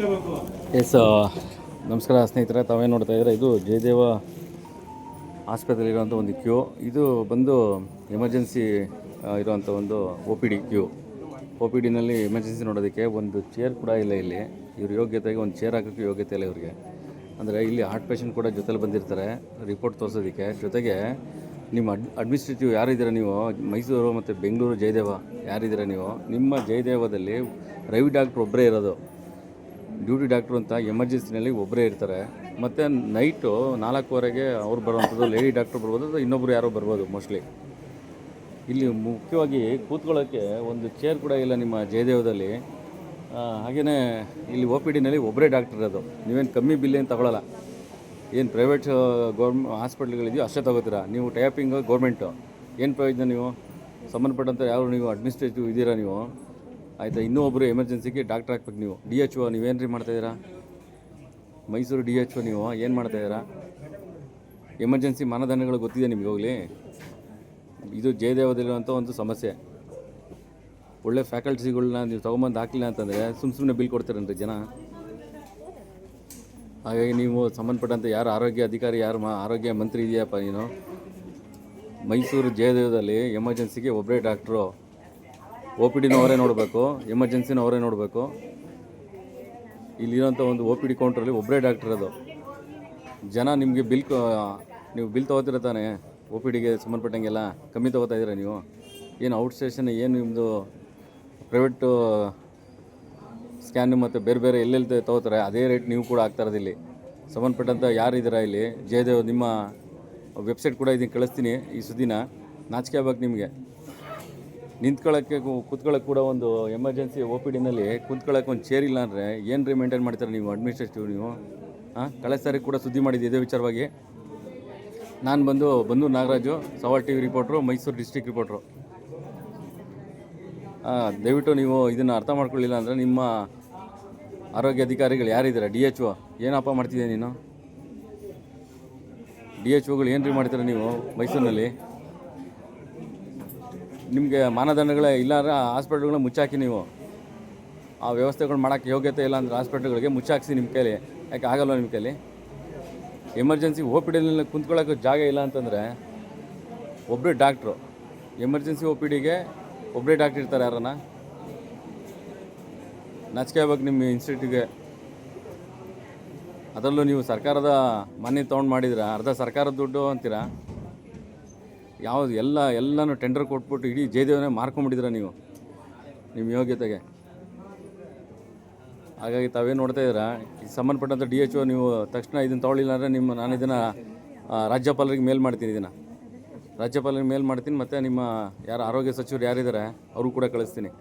S ನಮಸ್ಕಾರ ಸ್ನೇಹಿತರೆ, ತಾವೇನು ನೋಡ್ತಾ ಇದ್ದಾರೆ, ಇದು ಜಯದೇವ ಆಸ್ಪತ್ರೆಯಲ್ಲಿರುವಂಥ ಒಂದು ಕ್ಯೂ. ಇದು ಬಂದು ಎಮರ್ಜೆನ್ಸಿ ಇರುವಂಥ ಒಂದು O P D queue. O P ಡಿನಲ್ಲಿ ಎಮರ್ಜೆನ್ಸಿ ನೋಡೋದಕ್ಕೆ ಒಂದು ಚೇರ್ ಕೂಡ ಇಲ್ಲ. ಇಲ್ಲಿ ಇವ್ರ ಯೋಗ್ಯತೆಗೆ ಒಂದು ಚೇರ್ ಹಾಕೋಕ್ಕೆ ಯೋಗ್ಯತೆ ಇಲ್ಲ ಇವ್ರಿಗೆ. ಅಂದರೆ ಇಲ್ಲಿ ಹಾರ್ಟ್ ಪೇಷಂಟ್ ಕೂಡ ಜೊತೆಲಿ ಬಂದಿರ್ತಾರೆ ರಿಪೋರ್ಟ್ ತೋರಿಸೋದಕ್ಕೆ. ಜೊತೆಗೆ ನಿಮ್ಮ ಅಡ್ಮಿನಿಸ್ಟ್ರೇಟಿವ್ ಯಾರಿದ್ದೀರಾ ನೀವು, ಮೈಸೂರು ಮತ್ತು ಬೆಂಗಳೂರು ಜಯದೇವ ಯಾರಿದ್ದೀರಾ ನೀವು, ನಿಮ್ಮ ಜಯದೇವದಲ್ಲಿ ರವಿ ಡಾಕ್ಟ್ರ್ ಒಬ್ಬರೇ ಇರೋದು, ಡ್ಯೂಟಿ ಡಾಕ್ಟ್ರು ಅಂತ ಎಮರ್ಜೆನ್ಸಿನಲ್ಲಿ ಒಬ್ಬರೇ ಇರ್ತಾರೆ. ಮತ್ತು ನೈಟು 4:15ಗೆ ಅವ್ರು ಬರುವಂಥದ್ದು ಲೇಡಿ ಡಾಕ್ಟ್ರು ಬರ್ಬೋದು, ಅಥವಾ ಇನ್ನೊಬ್ಬರು ಯಾರೋ ಬರ್ಬೋದು ಮೋಸ್ಟ್ಲಿ. ಇಲ್ಲಿ ಮುಖ್ಯವಾಗಿ ಕೂತ್ಕೊಳ್ಳೋಕ್ಕೆ ಒಂದು ಚೇರ್ ಕೂಡ ಇಲ್ಲ ನಿಮ್ಮ ಜಯದೇವದಲ್ಲಿ. ಹಾಗೆಯೇ ಇಲ್ಲಿ ಒ ಪಿ ಡಿನಲ್ಲಿ ಒಬ್ಬರೇ ಡಾಕ್ಟ್ರ್ ಇರೋದು. ನೀವೇನು ಕಮ್ಮಿ ಬಿಲ್ ಏನು ತಗೊಳ್ಳಲ್ಲ. ಏನು ಪ್ರೈವೇಟ್ ಹಾಸ್ಪಿಟ್ಲ್ಗಳಿದೆಯೋ ಅಷ್ಟೇ ತಗೋತೀರಾ ನೀವು. ಟ್ಯಾಪಿಂಗ್ ಗೌರ್ಮೆಂಟು ಏನು ಪ್ರಯೋಜನ? ನೀವು ಸಂಬಂಧಪಟ್ಟಂಥ ಯಾವ ನೀವು ಅಡ್ಮಿನಿಸ್ಟ್ರೇಟಿವ್ ಇದ್ದೀರಾ ನೀವು, ಆಯಿತಾ? ಇನ್ನೂ ಒಬ್ಬರು ಎಮರ್ಜೆನ್ಸಿಗೆ ಡಾಕ್ಟ್ರ್ ಹಾಕ್ಬೇಕು ನೀವು. ಡಿ ಎಚ್ ಒ ನೀವೇನು ರೀ ಮಾಡ್ತಾಯಿದ್ದೀರಾ? ಮೈಸೂರು ಡಿ ಎಚ್ ಒ ನೀವು ಏನು ಮಾಡ್ತಾಯಿದ್ದೀರಾ? ಎಮರ್ಜೆನ್ಸಿ ಮಾನದಂಡಗಳು ಗೊತ್ತಿದೆ ನಿಮಗೆ ಹೋಗಲಿ. ಇದು ಜಯದೇವದಲ್ಲಿರುವಂಥ ಒಂದು ಸಮಸ್ಯೆ. ಒಳ್ಳೆ ಫ್ಯಾಕಲ್ಟೀಸ್ಗಳನ್ನ ನೀವು ತೊಗೊಂಬಂದು ಹಾಕಲಿಲ್ಲ ಅಂತಂದರೆ ಸುಮ್ಮನೆ ಬಿಲ್ ಕೊಡ್ತೀರನ್ರಿ ಜನ. ಹಾಗಾಗಿ ನೀವು ಸಂಬಂಧಪಟ್ಟಂಥ ಯಾರು ಆರೋಗ್ಯ ಅಧಿಕಾರಿ, ಯಾರು ಆರೋಗ್ಯ ಮಂತ್ರಿ ಇದೆಯಪ್ಪ ನೀನು, ಮೈಸೂರು ಜಯದೇವದಲ್ಲಿ ಎಮರ್ಜೆನ್ಸಿಗೆ ಒಬ್ಬರೇ ಡಾಕ್ಟ್ರು. ಒ ಪಿ ಡಿನೂ ಅವರೇ ನೋಡಬೇಕು, ಎಮರ್ಜೆನ್ಸಿನೂ ಅವರೇ ನೋಡಬೇಕು. ಇಲ್ಲಿರೋಂಥ ಒಂದು ಒ ಪಿ ಡಿ ಕೌಂಟ್ರಲ್ಲಿ ಒಬ್ಬರೇ ಡಾಕ್ಟ್ರ್ ಅದು. ಜನ ನಿಮಗೆ ನೀವು ಬಿಲ್ ತೊಗೋತಿರ ತಾನೆ, ಒ ಪಿ ಡಿಗೆ ಸಂಬಂಧಪಟ್ಟಂಗೆಲ್ಲ ಕಮ್ಮಿ ತೊಗೋತಾ ಇದ್ದೀರಾ ನೀವು. ಏನು ಔಟ್ ಸ್ಟೇಷನ್ ಏನು ನಿಮ್ಮದು ಪ್ರೈವೇಟು ಸ್ಕ್ಯಾನು ಮತ್ತು ಬೇರೆ ಬೇರೆ ಎಲ್ಲೆಲ್ಲಿ ತೊಗೋತಾರೆ ಅದೇ ರೇಟ್ ನೀವು ಕೂಡ ಆಗ್ತಾ ಇರೋದಿಲ್ಲಿ. ಸಂಬಂಧಪಟ್ಟಂಥ ಯಾರಿದ್ದೀರಾ ಇಲ್ಲಿ ಜಯದೇವ್, ನಿಮ್ಮ ವೆಬ್ಸೈಟ್ ಕೂಡ ಇದನ್ನು ಕಳಿಸ್ತೀನಿ ಈ ಸುದ್ದಿನ. ನಾಚಿಕೆ ಆಗ್ಬೇಕು ನಿಮಗೆ. ನಿಂತ್ಕೊಳ್ಳೋಕ್ಕೆ ಕೂತ್ಕೊಳ್ಳೋಕ್ಕೆ ಕೂಡ ಒಂದು ಎಮರ್ಜೆನ್ಸಿ ಒ ಪಿ ಡಿನಲ್ಲಿ ಕೂತ್ಕೊಳ್ಳೋಕೆ ಒಂದು ಚೇರ್ ಇಲ್ಲ ಅಂದರೆ ಏನು ರೀ ಮೇಂಟೈನ್ ಮಾಡ್ತಾರೆ ನೀವು ಅಡ್ಮಿನಿಸ್ಟ್ರೇಟಿವ್ ನೀವು? ಕಳೆದ ಸಾರಿ ಕೂಡ ಸುದ್ದಿ ಮಾಡಿದ್ದೆ ಇದೇ ವಿಚಾರವಾಗಿ. ನಾನು ಬಂದು ನಾಗರಾಜು, ಸವಾಲ್ ಟಿ ವಿ ರಿಪೋರ್ಟ್ರು, ಮೈಸೂರು ಡಿಸ್ಟ್ರಿಕ್ಟ್ ರಿಪೋರ್ಟ್ರು. ದಯವಿಟ್ಟು ನೀವು ಇದನ್ನು ಅರ್ಥ ಮಾಡ್ಕೊಳ್ಳಿಲ್ಲ ಅಂದರೆ ನಿಮ್ಮ ಆರೋಗ್ಯ ಅಧಿಕಾರಿಗಳು ಯಾರಿದ್ದಾರೆ, ಡಿ ಎಚ್ ಒ ಏನಪ್ಪ ಮಾಡ್ತಿದ್ದೆ ನೀನು? ಡಿ ಎಚ್ ಒಗಳು ಏನು ರೀ ಮಾಡ್ತೀರಾ ನೀವು ಮೈಸೂರಿನಲ್ಲಿ? ನಿಮಗೆ ಮಾನದಂಡಗಳೇ ಇಲ್ಲ ಅಂದರೆ ಹಾಸ್ಪಿಟ್ಲ್ಗಳನ್ನ ಮುಚ್ಚಾಕಿ ನೀವು. ಆ ವ್ಯವಸ್ಥೆಗಳು ಮಾಡೋಕ್ಕೆ ಯೋಗ್ಯತೆ ಇಲ್ಲ ಅಂದರೆ ಹಾಸ್ಪಿಟ್ಲ್ಗಳಿಗೆ ಮುಚ್ಚಾಕಿಸಿ ನಿಮ್ಮ ಕೈಲಿ. ಯಾಕೆ ಆಗಲ್ವ ನಿಮ್ಮ ಕೈಲಿ? ಎಮರ್ಜೆನ್ಸಿ ಒ ಪಿ ಡಿಯಲ್ಲಿ ಕುಂತ್ಕೊಳ್ಳೋಕೆ ಜಾಗ ಇಲ್ಲ ಅಂತಂದರೆ ಒಬ್ಬರೇ ಡಾಕ್ಟ್ರು. ಎಮರ್ಜೆನ್ಸಿ ಒ ಪಿ ಡಿಗೆ ಒಬ್ಬರೇ ಡಾಕ್ಟ್ರ್ ಇರ್ತಾರೆ. ಯಾರನ್ನ ನಾಚಿಕೆ ಆಗ್ಬೇಕು ನಿಮ್ಮ ಇನ್ಸ್ಟಿಟ್ಯೂಟ್ಗೆ. ಅದರಲ್ಲೂ ನೀವು ಸರ್ಕಾರದ ಮಾನ್ಯತೆ ತೊಗೊಂಡು ಮಾಡಿದ್ದೀರಾ, ಅರ್ಧ ಸರ್ಕಾರದ ದುಡ್ಡು ಅಂತೀರಾ. ಯಾವುದು ಎಲ್ಲನೂ ಟೆಂಡರ್ ಕೊಟ್ಬಿಟ್ಟು ಇಡೀ ಜಯದೇವನೇ ಮಾರ್ಕೊಂಡ್ಬಿಟ್ಟಿದ್ದೀರ ನೀವು ನಿಮ್ಮ ಯೋಗ್ಯತೆಗೆ. ಹಾಗಾಗಿ ತಾವೇನು ನೋಡ್ತಾ ಇದ್ದೀರಾ, ಸಂಬಂಧಪಟ್ಟಂಥ ಡಿ ಎಚ್ ಒ ನೀವು ತಕ್ಷಣ ಇದನ್ನು ತೊಗೊಳ್ಳಿಲ್ಲ ಅಂದರೆ ನಾನು ಇದನ್ನು ರಾಜ್ಯಪಾಲರಿಗೆ ಮೇಲ್ ಮಾಡ್ತೀನಿ. ರಾಜ್ಯಪಾಲರಿಗೆ ಮೇಲ್ ಮಾಡ್ತೀನಿ, ಮತ್ತು ನಿಮ್ಮ ಯಾರು ಆರೋಗ್ಯ ಸಚಿವರು ಯಾರಿದ್ದಾರೆ ಅವ್ರಿಗೂ ಕೂಡ ಕಳಿಸ್ತೀನಿ.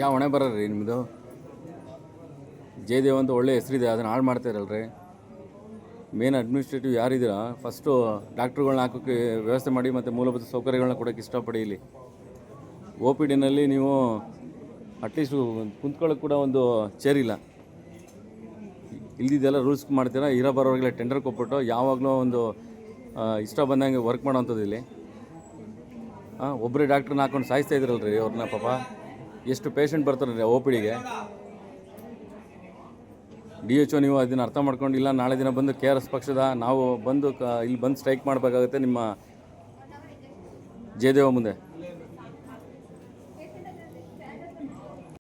ಯಾವ ಹೊಣೆ ಬರೋರಿ ನಿಮ್ಮದು? ಜಯದೇವ್ ಅಂತ ಒಳ್ಳೆ ಹೆಸರಿದೆ, ಅದನ್ನು ಹಾಳು ಮಾಡ್ತಾಯಿರಲ್ರಿ. ಮೇನ್ ಅಡ್ಮಿನಿಸ್ಟ್ರೇಟಿವ್ ಯಾರಿದ್ದೀರಾ ಫಸ್ಟು ಡಾಕ್ಟ್ರುಗಳನ್ನ ಹಾಕೋಕ್ಕೆ ವ್ಯವಸ್ಥೆ ಮಾಡಿ, ಮತ್ತು ಮೂಲಭೂತ ಸೌಕರ್ಯಗಳನ್ನ ಕೊಡೋಕ್ಕೆ ಇಷ್ಟಪಡಿ. ಇಲ್ಲಿ ಒ ಪಿ ಡಿನಲ್ಲಿ ನೀವು ಅಟ್ಲೀಸ್ಟು ಕುಂತ್ಕೊಳ್ಳೋಕೆ ಕೂಡ ಒಂದು ಚೇರ್ ಇಲ್ಲ. ಇಲ್ದಿದ್ದೆಲ್ಲ ರೂಲ್ಸ್ ಮಾಡ್ತೀರಾ. ಇರೋ ಬರೋರಿಗೆಲ್ಲ ಟೆಂಡರ್ ಕೊಟ್ಬಿಟ್ಟು ಯಾವಾಗಲೂ ಒಂದು ಇಷ್ಟ ಬಂದಂಗೆ ವರ್ಕ್ ಮಾಡೋವಂಥದ್ದು ಇಲ್ಲಿ. ಒಬ್ಬರೇ ಡಾಕ್ಟ್ರನ್ನ ಹಾಕೊಂಡು ಸಾಯಿಸ್ತಾ ಇದ್ರಲ್ರಿ ಅವ್ರನ್ನ. ಪಾಪ ಎಷ್ಟು ಪೇಷಂಟ್ ಬರ್ತಾರೆ ಒ ಪಿ ಡಿಗೆ. ಡಿ ಎಚ್ ಒ ನೀವು ಅದನ್ನು ಅರ್ಥ ಮಾಡ್ಕೊಂಡಿಲ್ಲ. ನಾಳೆ ದಿನ ಬಂದು ಕೆ ಆರ್ ಎಸ್ ಪಕ್ಷದ ನಾವು ಇಲ್ಲಿ ಬಂದು ಸ್ಟ್ರೈಕ್ ಮಾಡಬೇಕಾಗುತ್ತೆ ನಿಮ್ಮ ಜಯದೇವ ಮುಂದೆ.